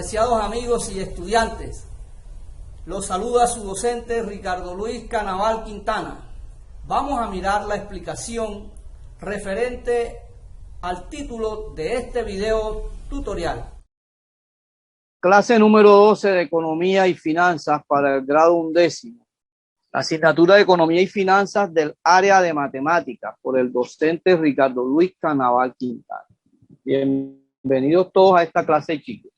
Apreciados amigos y estudiantes, los saluda su docente Ricardo Luis Canaval Quintana. Vamos a mirar la explicación referente al título de este video tutorial. Clase número 12 de Economía y Finanzas para el grado 11. La asignatura de Economía y Finanzas del área de Matemáticas por el docente Ricardo Luis Canaval Quintana. Bienvenidos todos a esta clase, chicos.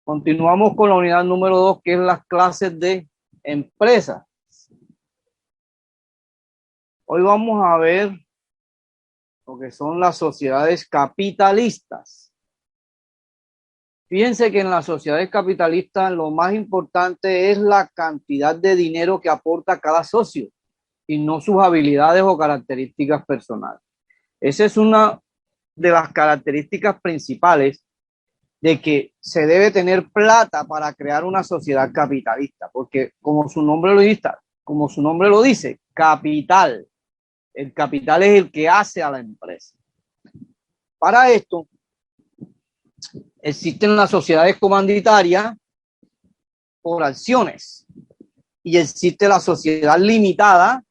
Continuamos con la unidad número 2, que es las clases de empresas. Hoy vamos a ver lo que son las sociedades capitalistas. Fíjense que en las sociedades capitalistas lo más importante es la cantidad de dinero que aporta cada socio y no sus habilidades o características personales. Esa es una de las características principales de que se debe tener plata para crear una sociedad capitalista, porque como su nombre lo dice, capital. El capital es el que hace a la empresa. Para esto, existen las sociedades comanditarias por acciones y existe la sociedad limitada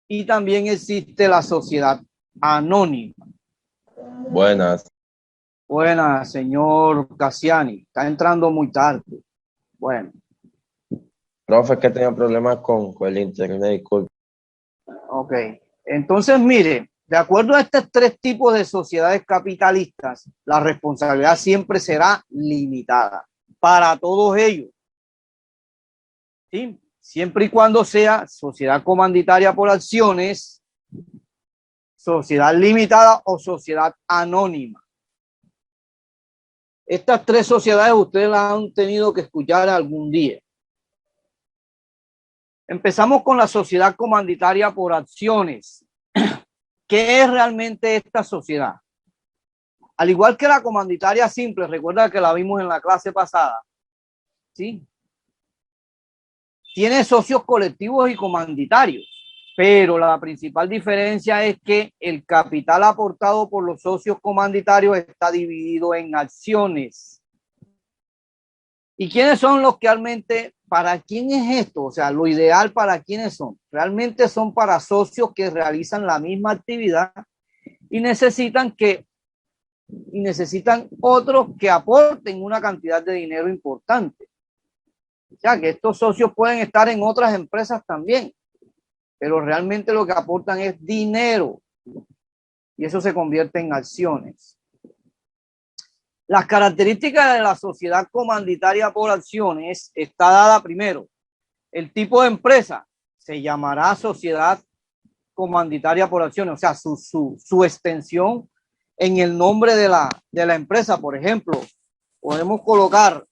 y también existe la sociedad anónima. Buenas. Buenas, señor Cassiani. Está entrando muy tarde. Bueno. Profe, que tenía problemas con el internet, disculpe. Ok. Entonces, mire, de acuerdo a estos tres tipos de sociedades capitalistas, la responsabilidad siempre será limitada para todos ellos. ¿Sí? Siempre y cuando sea sociedad comanditaria por acciones, sociedad limitada o sociedad anónima. Estas tres sociedades ustedes las han tenido que escuchar algún día. Empezamos con la sociedad comanditaria por acciones. ¿Qué es realmente esta sociedad? Al igual que la comanditaria simple, recuerda que la vimos en la clase pasada, ¿sí? Tiene socios colectivos y comanditarios, pero la principal diferencia es que el capital aportado por los socios comanditarios está dividido en acciones. ¿Y quiénes son los que realmente, para quién es esto? O sea, lo ideal para quiénes son. Realmente son para socios que realizan la misma actividad y necesitan otros que aporten una cantidad de dinero importante. O sea, que estos socios pueden estar en otras empresas también, pero realmente lo que aportan es dinero y eso se convierte en acciones. Las características de la sociedad comanditaria por acciones está dada primero. El tipo de empresa se llamará sociedad comanditaria por acciones, o sea, su extensión en el nombre de la empresa. Por ejemplo, podemos colocar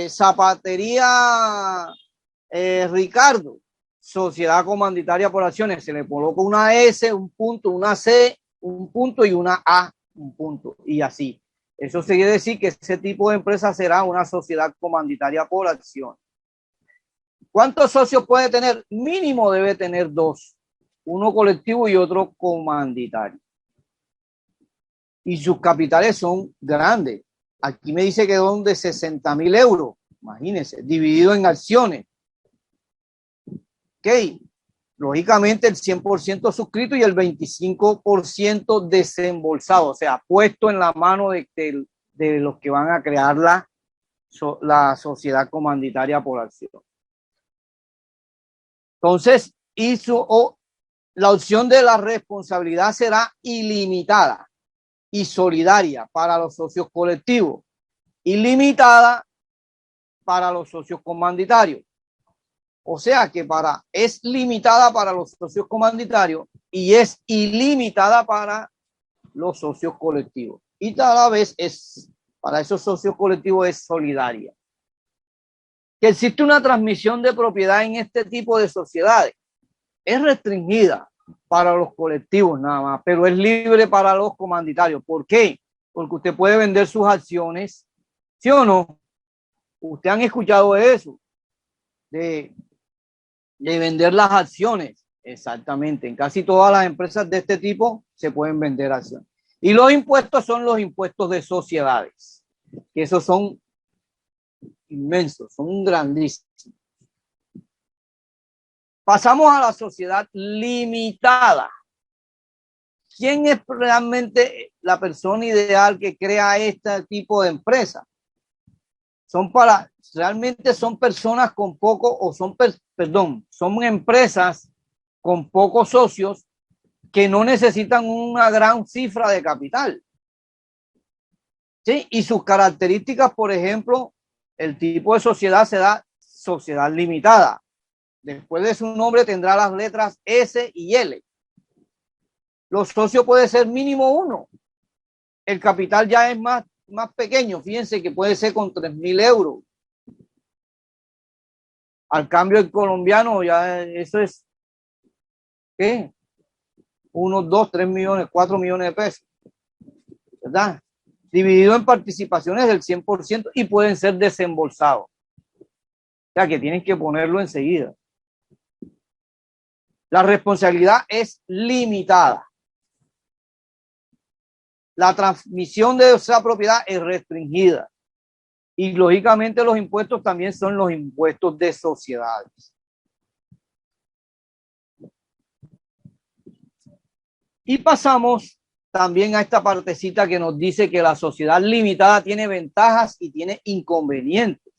Zapatería Ricardo, sociedad comanditaria por acciones. Se le coloca una S, un punto, una C, un punto y una A, un punto, y así. Eso quiere decir que ese tipo de empresa será una sociedad comanditaria por acción. ¿Cuántos socios puede tener? Mínimo debe tener dos, uno colectivo y otro comanditario. Y sus capitales son grandes. Aquí me dice que son de 60.000 euros, imagínense, dividido en acciones. Ok, lógicamente el 100% suscrito y el 25% desembolsado, o sea, puesto en la mano de los que van a crear la sociedad comanditaria por acción. Entonces, la opción de la responsabilidad será ilimitada y solidaria para los socios colectivos, ilimitada para los socios comanditarios. O sea que es limitada para los socios comanditarios y es ilimitada para los socios colectivos. Y cada vez para esos socios colectivos es solidaria. Que existe una transmisión de propiedad en este tipo de sociedades. Es restringida para los colectivos nada más, pero es libre para los comanditarios. ¿Por qué? Porque usted puede vender sus acciones, ¿sí o no? Ustedes han escuchado eso, de vender las acciones. Exactamente, en casi todas las empresas de este tipo se pueden vender acciones. Y los impuestos son los impuestos de sociedades. que esos son inmensos, son grandísimos. Pasamos a la sociedad limitada. ¿Quién es realmente la persona ideal que crea este tipo de empresa? Realmente son personas con poco, o son empresas con pocos socios que no necesitan una gran cifra de capital. ¿Sí? Y sus características, por ejemplo, el tipo de sociedad se da sociedad limitada. Después de su nombre tendrá las letras S y L. Los socios puede ser mínimo uno. El capital ya es más pequeño. Fíjense que puede ser con 3.000 euros. Al cambio el colombiano ya eso es, ¿qué? Unos 2, 3 millones, 4 millones de pesos. ¿Verdad? Dividido en participaciones del 100% y pueden ser desembolsados. O sea que tienen que ponerlo enseguida. La responsabilidad es limitada. La transmisión de esa propiedad es restringida. Y lógicamente los impuestos también son los impuestos de sociedades. Y pasamos también a esta partecita que nos dice que la sociedad limitada tiene ventajas y tiene inconvenientes.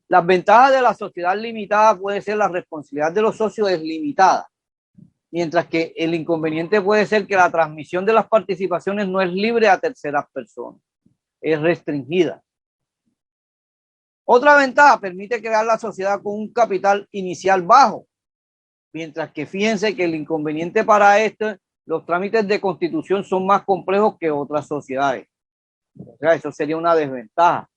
Las ventajas de la sociedad limitada puede ser la responsabilidad de los socios es limitada, mientras que el inconveniente puede ser que la transmisión de las participaciones no es libre a terceras personas, es restringida. Otra ventaja, permite crear la sociedad con un capital inicial bajo, mientras que fíjense que el inconveniente para esto, los trámites de constitución son más complejos que otras sociedades. O sea, eso sería una desventaja.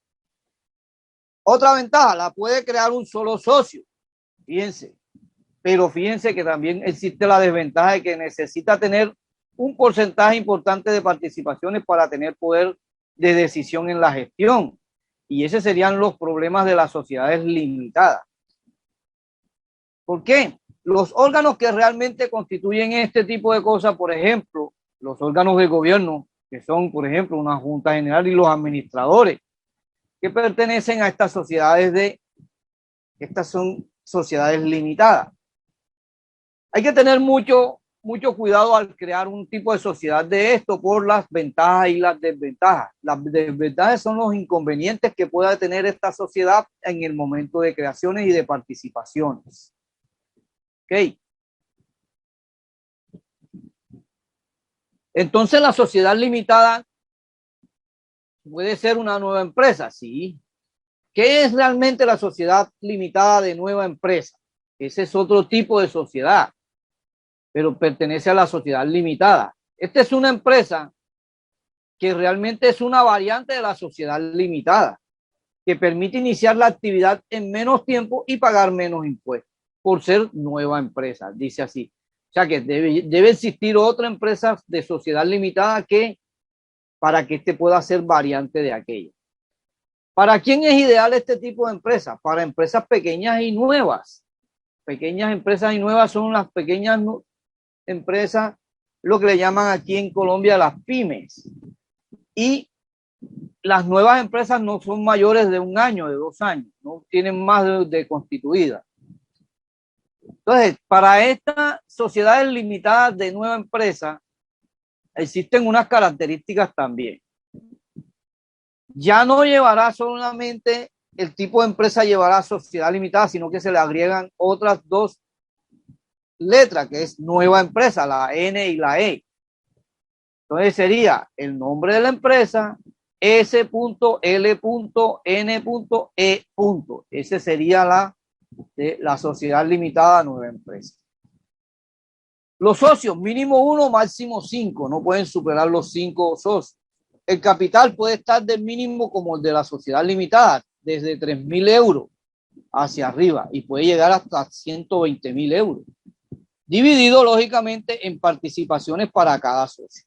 Otra ventaja, la puede crear un solo socio, fíjense. Pero fíjense que también existe la desventaja de que necesita tener un porcentaje importante de participaciones para tener poder de decisión en la gestión. Y esos serían los problemas de las sociedades limitadas. ¿Por qué? Los órganos que realmente constituyen este tipo de cosas, por ejemplo, los órganos de gobierno, que son, por ejemplo, una junta general y los administradores, que pertenecen a estas sociedades estas son sociedades limitadas. Hay que tener mucho cuidado al crear un tipo de sociedad de esto por las ventajas y las desventajas. Las desventajas son los inconvenientes que pueda tener esta sociedad en el momento de creaciones y de participaciones. Ok. Entonces la sociedad limitada puede ser una nueva empresa, sí. ¿Qué es realmente la sociedad limitada de nueva empresa? Ese es otro tipo de sociedad, pero pertenece a la sociedad limitada. Esta es una empresa que realmente es una variante de la sociedad limitada, que permite iniciar la actividad en menos tiempo y pagar menos impuestos por ser nueva empresa, dice así. O sea que debe existir otra empresa de sociedad limitada para que este pueda ser variante de aquella. ¿Para quién es ideal este tipo de empresa? Para empresas pequeñas y nuevas. Pequeñas empresas y nuevas son las pequeñas empresas, lo que le llaman aquí en Colombia las pymes. Y las nuevas empresas no son mayores de 1 año, de 2 años, no tienen más de constituidas. Entonces, para estas sociedades limitadas de nueva empresa, existen unas características también. Ya no llevará solamente el tipo de empresa, llevará sociedad limitada, sino que se le agregan otras 2 letras, que es nueva empresa, la N y la E. Entonces sería el nombre de la empresa, S.L.N.E. Ese sería la sociedad limitada nueva empresa. Los socios, mínimo 1, máximo 5, no pueden superar los 5 socios. El capital puede estar del mínimo como el de la sociedad limitada, desde 3.000 euros hacia arriba, y puede llegar hasta 120.000 euros, dividido lógicamente en participaciones para cada socio.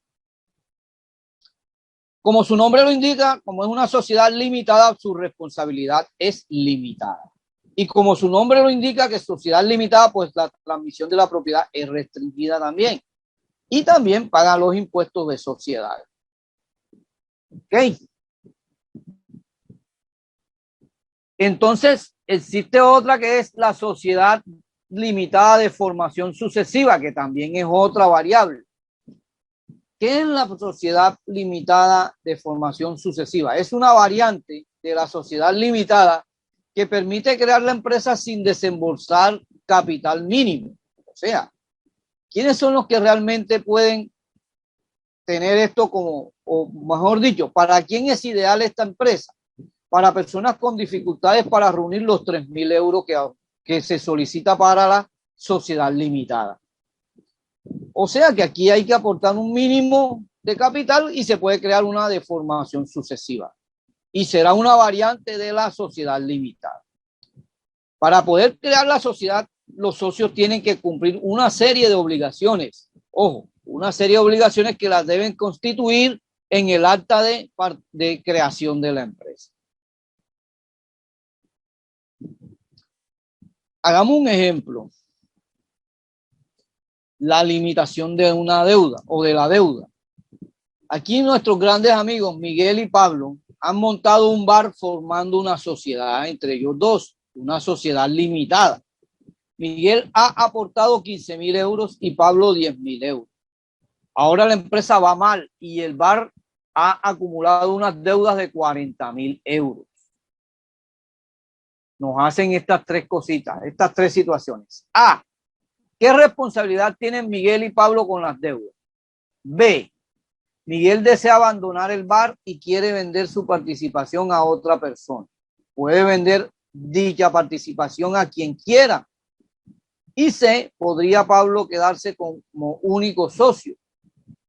Como su nombre lo indica, como es una sociedad limitada, su responsabilidad es limitada. Y como su nombre lo indica, que es sociedad limitada, pues la transmisión de la propiedad es restringida también. Y también paga los impuestos de sociedades. Ok. Entonces, existe otra que es la sociedad limitada de formación sucesiva, que también es otra variable. ¿Qué es la sociedad limitada de formación sucesiva? Es una variante de la sociedad limitada que permite crear la empresa sin desembolsar capital mínimo. O sea, ¿quiénes son los que realmente pueden tener esto como, o mejor dicho, para quién es ideal esta empresa? Para personas con dificultades para reunir los 3.000 euros que se solicita para la sociedad limitada. O sea que aquí hay que aportar un mínimo de capital y se puede crear una de formación sucesiva. Y será una variante de la sociedad limitada. Para poder crear la sociedad, los socios tienen que cumplir una serie de obligaciones. Ojo, una serie de obligaciones que las deben constituir en el acta de creación de la empresa. Hagamos un ejemplo. La limitación de una deuda o de la deuda. Aquí nuestros grandes amigos Miguel y Pablo han montado un bar formando una sociedad entre ellos dos, una sociedad limitada. Miguel ha aportado 15.000 euros y Pablo 10.000 euros. Ahora la empresa va mal y el bar ha acumulado unas deudas de 40.000 euros. Nos hacen estas tres cositas, estas tres situaciones. A, ¿qué responsabilidad tienen Miguel y Pablo con las deudas? B, Miguel desea abandonar el bar y quiere vender su participación a otra persona. Puede vender dicha participación a quien quiera. Y C, podría Pablo quedarse como único socio.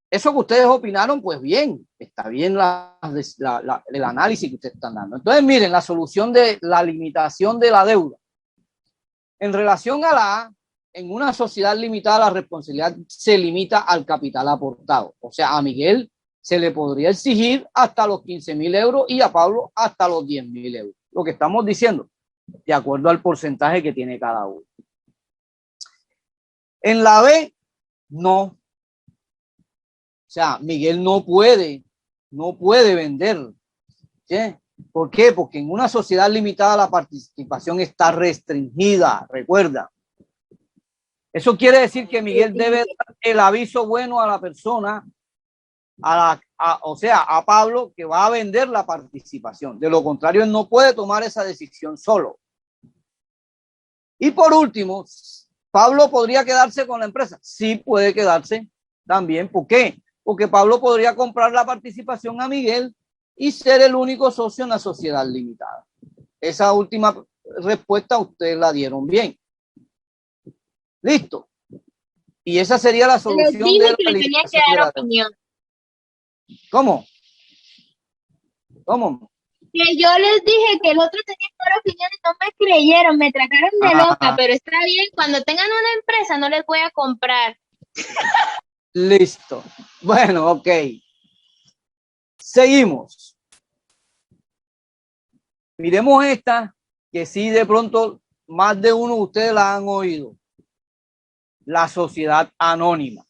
Eso que ustedes opinaron, pues bien, está bien el análisis que ustedes están dando. Entonces, miren, la solución de la limitación de la deuda. En relación a la A, en una sociedad limitada, la responsabilidad se limita al capital aportado. O sea, a Miguel se le podría exigir hasta los 15.000 euros y a Pablo hasta los 10.000 euros. Lo que estamos diciendo, de acuerdo al porcentaje que tiene cada uno. En la B, no. O sea, Miguel no puede vender. ¿Sí? ¿Por qué? Porque en una sociedad limitada la participación está restringida, recuerda. Eso quiere decir que Miguel debe dar el aviso bueno a la persona, o sea, a Pablo, que va a vender la participación. De lo contrario, él no puede tomar esa decisión solo. Y por último, ¿Pablo podría quedarse con la empresa? Sí, puede quedarse también. ¿Por qué? Porque Pablo podría comprar la participación a Miguel y ser el único socio en la sociedad limitada. Esa última respuesta ustedes la dieron bien. Listo. Y esa sería la solución. Les dije que le tenía que dar opinión. ¿Cómo? ¿Cómo? Que yo les dije que el otro tenía que dar opinión y no me creyeron, me trataron de loca, pero está bien, cuando tengan una empresa no les voy a comprar. Listo. Bueno, ok. Seguimos. Miremos esta, que sí de pronto más de uno de ustedes la han oído. La sociedad anónima.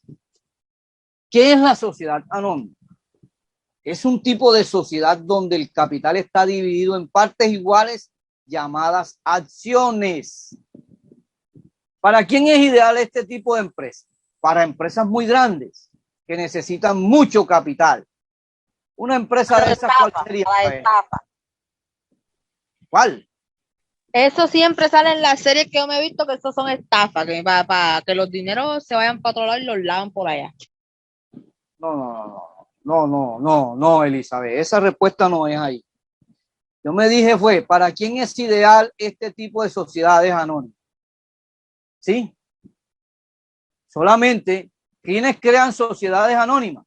¿Qué es la sociedad anónima? Es un tipo de sociedad donde el capital está dividido en partes iguales llamadas acciones. ¿Para quién es ideal este tipo de empresa? Para empresas muy grandes que necesitan mucho capital. Una empresa de esas, ¿cuál sería? ¿Cuál? Eso siempre sale en las series que yo me he visto, que esos son estafas, que para que los dineros se vayan para otro lado y los lavan por allá. No, Elizabeth, esa respuesta no es ahí. Yo me dije ¿para quién es ideal este tipo de sociedades anónimas? ¿Sí? Solamente, ¿quiénes crean sociedades anónimas?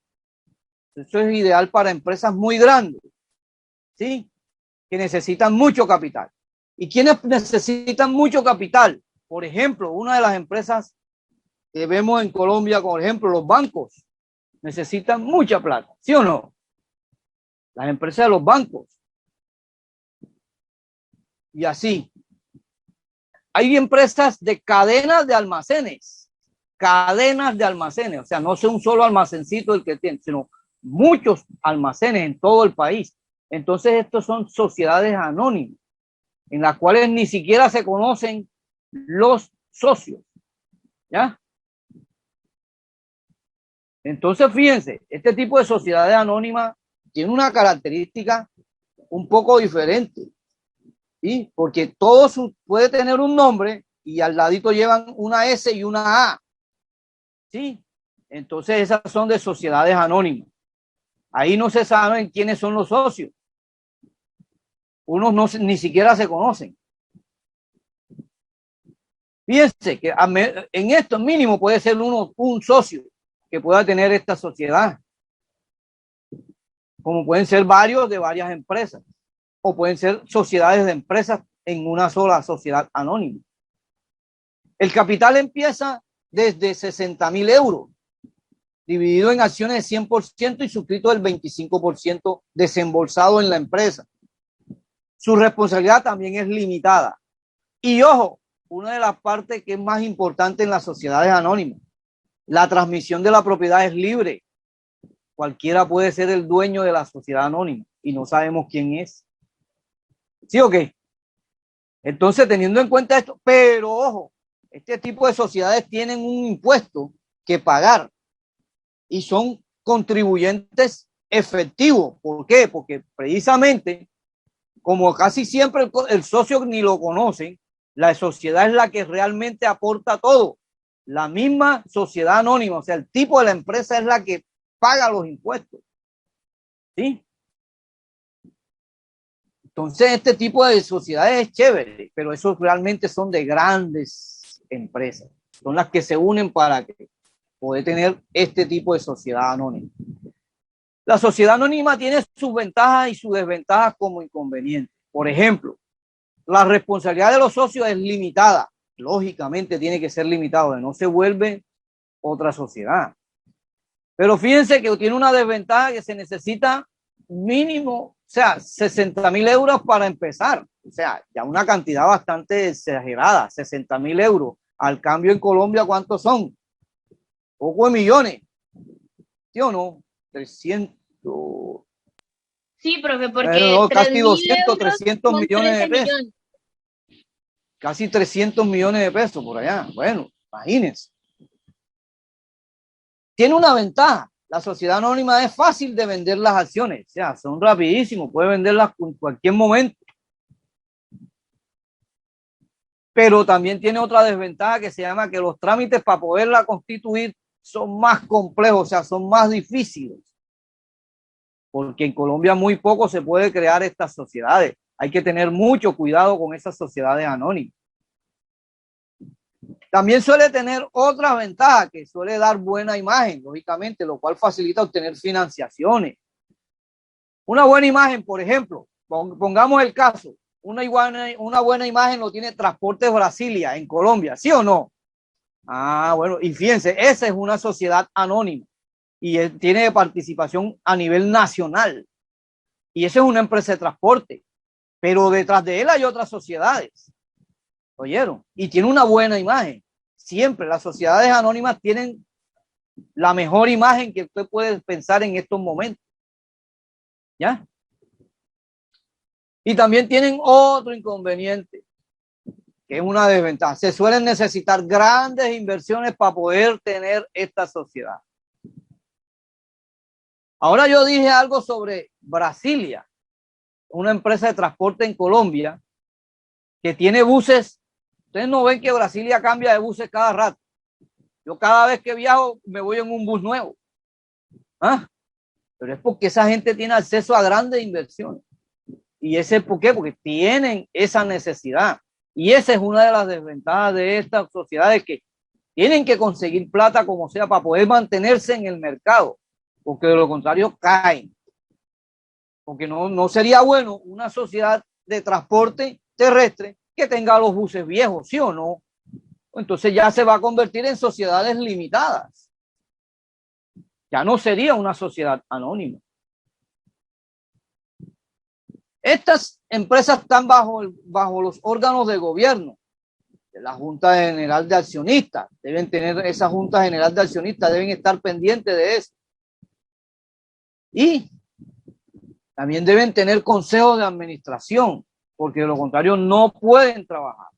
Eso es ideal para empresas muy grandes, ¿sí? Que necesitan mucho capital. ¿Y quiénes necesitan mucho capital? Por ejemplo, una de las empresas que vemos en Colombia, por ejemplo, los bancos necesitan mucha plata, ¿sí o no? Las empresas de los bancos. Y así. Hay empresas de cadenas de almacenes. Cadenas de almacenes. O sea, no es un solo almacencito el que tiene, sino muchos almacenes en todo el país. Entonces, estos son sociedades anónimas. en las cuales ni siquiera se conocen los socios. ¿Ya? Entonces, fíjense, este tipo de sociedades anónimas tiene una característica un poco diferente, ¿sí? Porque puede tener un nombre y al ladito llevan una S y una A, ¿sí? Entonces, esas son de sociedades anónimas. Ahí no se saben quiénes son los socios. Unos ni siquiera se conocen. Fíjense que en esto mínimo puede ser un socio que pueda tener esta sociedad, como pueden ser varios de varias empresas, o pueden ser sociedades de empresas en una sola sociedad anónima. El capital empieza desde 60.000 euros, dividido en acciones de 100% y suscrito del 25% desembolsado en la empresa. Su responsabilidad también es limitada. Y ojo, una de las partes que es más importante en las sociedades anónimas, la transmisión de la propiedad es libre. Cualquiera puede ser el dueño de la sociedad anónima y no sabemos quién es. ¿Sí o qué? Entonces, teniendo en cuenta esto, pero ojo, este tipo de sociedades tienen un impuesto que pagar y son contribuyentes efectivos. ¿Por qué? Porque precisamente, como casi siempre el socio ni lo conocen, la sociedad es la que realmente aporta todo. La misma sociedad anónima, o sea, el tipo de la empresa es la que paga los impuestos. ¿Sí? Entonces, este tipo de sociedades es chévere, pero esos realmente son de grandes empresas. Son las que se unen para poder tener este tipo de sociedad anónima. La sociedad anónima tiene sus ventajas y sus desventajas como inconvenientes. Por ejemplo, la responsabilidad de los socios es limitada. Lógicamente tiene que ser limitado, no se vuelve otra sociedad. Pero fíjense que tiene una desventaja que se necesita mínimo, o sea, 60.000 euros para empezar. O sea, ya una cantidad bastante exagerada, 60.000 euros. Al cambio en Colombia, ¿cuántos son? Poco de millones. ¿Sí o no? 300. Sí, profe, porque Bueno, no, casi 200, 3.000 300 son millones de 13 pesos. millones. Casi 300 millones de pesos por allá. Bueno, imagínense. Tiene una ventaja. La sociedad anónima es fácil de vender las acciones. O sea, son rapidísimos. Puede venderlas en cualquier momento. Pero también tiene otra desventaja que se llama que los trámites para poderla constituir son más complejos, o sea, son más difíciles. Porque en Colombia muy poco se puede crear estas sociedades. Hay que tener mucho cuidado con esas sociedades anónimas. También suele tener otra ventaja, que suele dar buena imagen, lógicamente, lo cual facilita obtener financiaciones. Una buena imagen, por ejemplo, pongamos el caso, una buena imagen lo tiene Transportes Brasilia en Colombia, ¿sí o no? Ah, bueno, y fíjense, esa es una sociedad anónima y tiene participación a nivel nacional. Y esa es una empresa de transporte, pero detrás de él hay otras sociedades. ¿Oyeron? Y tiene una buena imagen. Siempre las sociedades anónimas tienen la mejor imagen que usted puede pensar en estos momentos. ¿Ya? Y también tienen otro inconveniente, que es una desventaja. Se suelen necesitar grandes inversiones para poder tener esta sociedad. Ahora yo dije algo sobre Brasilia, una empresa de transporte en Colombia que tiene buses. Ustedes no ven que Brasilia cambia de buses cada rato. Yo cada vez que viajo me voy en un bus nuevo. ¿Ah? Pero es porque esa gente tiene acceso a grandes inversiones. ¿Y ese por qué? Porque tienen esa necesidad. Y esa es una de las desventajas de estas sociedades, que tienen que conseguir plata como sea para poder mantenerse en el mercado, porque de lo contrario caen. Porque no sería bueno una sociedad de transporte terrestre que tenga los buses viejos, ¿sí o no? Entonces ya se va a convertir en sociedades limitadas. Ya no sería una sociedad anónima. Estas empresas están bajo los órganos de gobierno, de la Junta General de Accionistas. Deben tener esa Junta General de Accionistas, deben estar pendientes de eso. Y también deben tener consejos de administración. porque de lo contrario no pueden trabajar.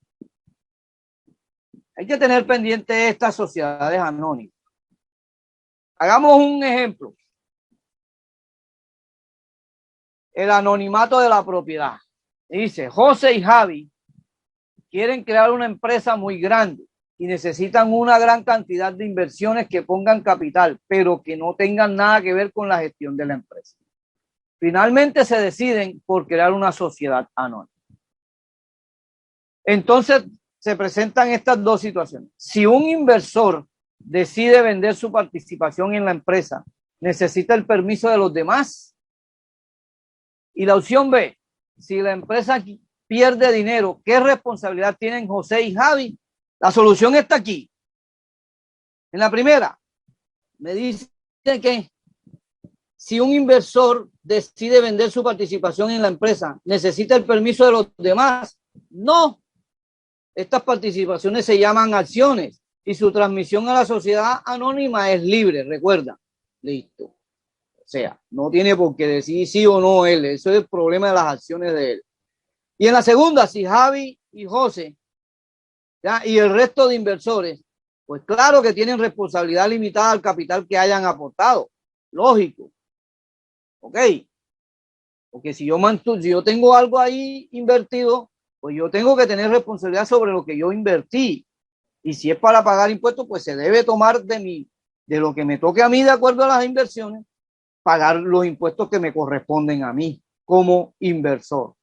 Hay que tener pendiente estas sociedades anónimas. Hagamos un ejemplo. El anonimato de la propiedad. Dice, José y Javi quieren crear una empresa muy grande y necesitan una gran cantidad de inversiones que pongan capital, pero que no tengan nada que ver con la gestión de la empresa. Finalmente se deciden por crear una sociedad anónima. Entonces se presentan estas dos situaciones. Si un inversor decide vender su participación en la empresa, necesita el permiso de los demás. Y la opción B, si la empresa pierde dinero, ¿qué responsabilidad tienen José y Javi? La solución está aquí. En la primera, me dice que si un inversor decide vender su participación en la empresa, ¿necesita el permiso de los demás? No. Estas participaciones se llaman acciones y su transmisión a la sociedad anónima es libre, recuerda. Listo. O sea, no tiene por qué decir sí o no él. Eso es el problema de las acciones de él. Y en la segunda, si Javi y José, ¿ya?, y el resto de inversores, pues claro que tienen responsabilidad limitada al capital que hayan aportado. Lógico. ¿Ok? Porque si yo tengo algo ahí invertido, pues yo tengo que tener responsabilidad sobre lo que yo invertí. Y si es para pagar impuestos, pues se debe tomar de lo que me toque a mí de acuerdo a las inversiones, pagar los impuestos que me corresponden a mí como inversor.